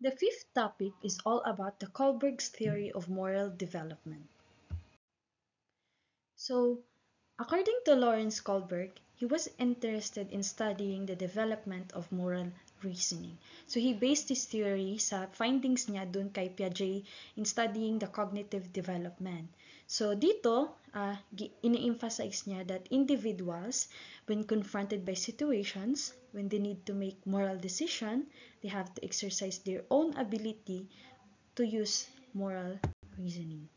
The fifth topic is all about the Kohlberg's theory of moral development. So, according to Lawrence Kohlberg, he was interested in studying the development of moral reasoning. So, he based his theory sa findings niya dun kay Piaget in studying the cognitive development. So, dito, ini-emphasize niya that individuals, when confronted by situations, when they need to make moral decision, they have to exercise their own ability to use moral reasoning.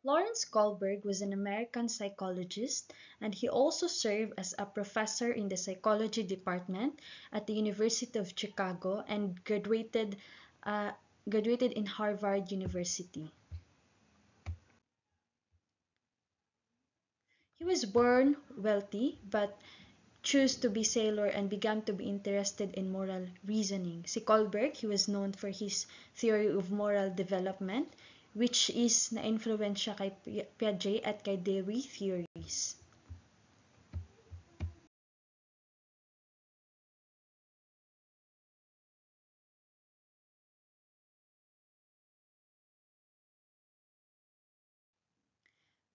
Lawrence Kohlberg was an American psychologist, and he also served as a professor in the psychology department at the University of Chicago and graduated in Harvard University. He was born wealthy but chose to be sailor and began to be interested in moral reasoning. Si Kohlberg, he was known for his theory of moral development, which is na-influence siya kay Piaget at kay Dewey theories.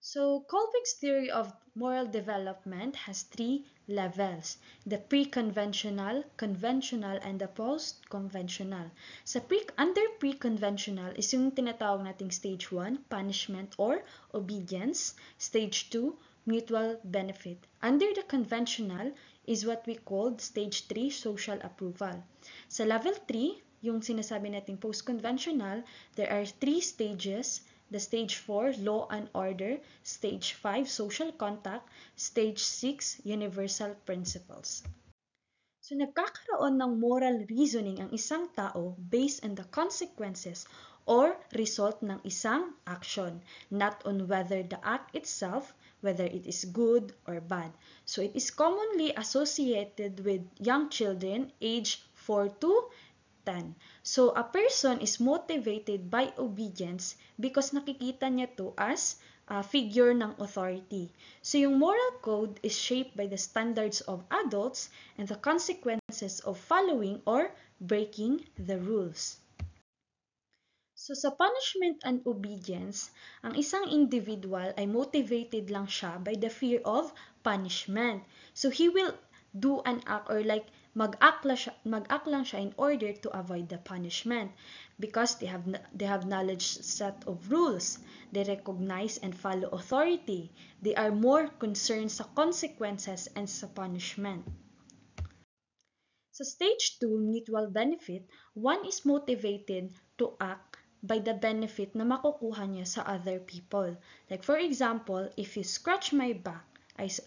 So, Kohlberg's theory of moral development has three levels: the pre-conventional, conventional, and the post-conventional. Under pre-conventional is yung tinatawag nating stage 1, punishment or obedience, stage 2, mutual benefit. Under the conventional is what we called stage 3, social approval. Sa level 3, yung sinasabi nating post-conventional, there are three stages: the stage 4, law and order, stage 5, social contact, stage 6, universal principles. So nagkakaroon ng moral reasoning ang isang tao based on the consequences or result ng isang action, not on whether the act itself, whether it is good or bad. So it is commonly associated with young children aged 4 to 10. So, a person is motivated by obedience because nakikita niya to as a figure ng authority. So, yung moral code is shaped by the standards of adults and the consequences of following or breaking the rules. So, sa punishment and obedience, ang isang individual ay motivated lang siya by the fear of punishment. So, he will do an act or like mag-act lang siya in order to avoid the punishment because they have knowledge set of rules. They recognize and follow authority. They are more concerned sa consequences and sa punishment. Sa stage 2, mutual benefit, one is motivated to act by the benefit na makukuha niya sa other people. Like for example, if you scratch my back,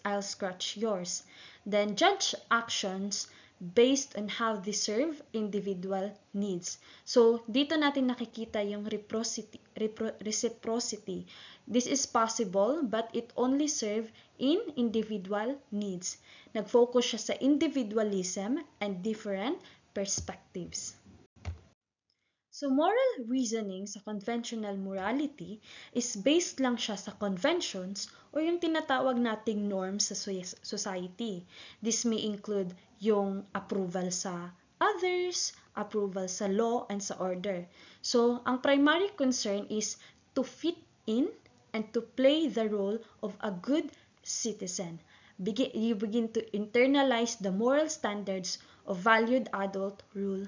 I'll scratch yours. Then judge actions based on how they serve individual needs. So, dito natin nakikita yung reciprocity. This is possible, but it only serve in individual needs. Nag-focus siya sa individualism and different perspectives. So, moral reasoning sa conventional morality is based lang siya sa conventions o yung tinatawag nating norms sa society. This may include yung approval sa others, approval sa law and sa order. So, ang primary concern is to fit in and to play the role of a good citizen. You begin to internalize the moral standards of valued adult rule.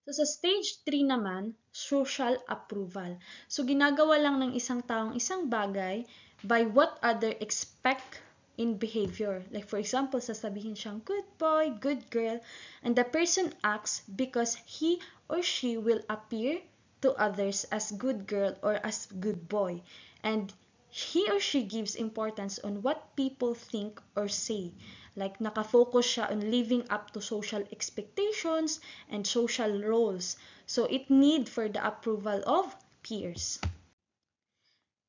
So, sa stage 3 naman, social approval. So, ginagawa lang ng isang taong isang bagay by what other expect in behavior. Like, for example, sasabihin siyang, good boy, good girl, and the person acts because he or she will appear to others as good girl or as good boy. And he or she gives importance on what people think or say. Like, nakafocus siya on living up to social expectations and social roles. So, it need for the approval of peers.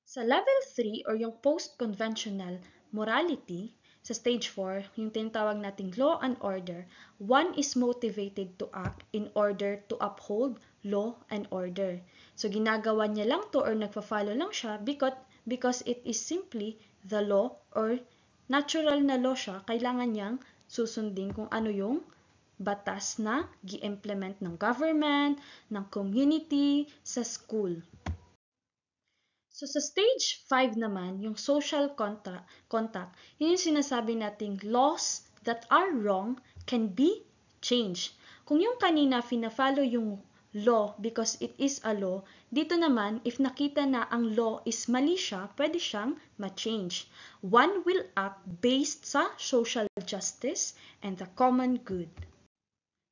Sa level 3 or yung post-conventional morality, sa stage 4, yung tinatawag nating law and order, one is motivated to act in order to uphold law and order. So, ginagawa niya lang to or nagpa-follow lang siya because it is simply the law or natural na law siya, kailangan niyang susundin kung ano yung batas na gi-implement ng government, ng community, sa school. So sa stage 5 naman, yung social contact, yun yung sinasabi nating laws that are wrong can be changed. Kung yung kanina fina-follow yung law because it is a law, dito naman, if nakita na ang law is mali siya, pwede siyang ma-change. One will act based sa social justice and the common good.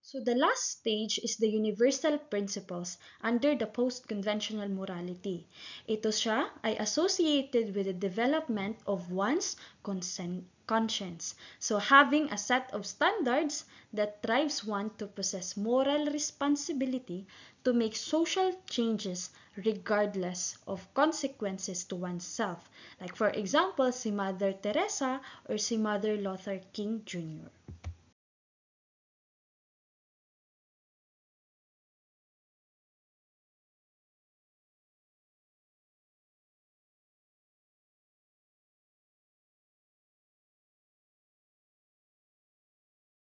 So the last stage is the universal principles under the post-conventional morality. Ito siya ay associated with the development of one's conscience. So having a set of standards that drives one to possess moral responsibility to make social changes regardless of consequences to oneself. Like for example, si Mother Teresa or si Mother Luther King Jr.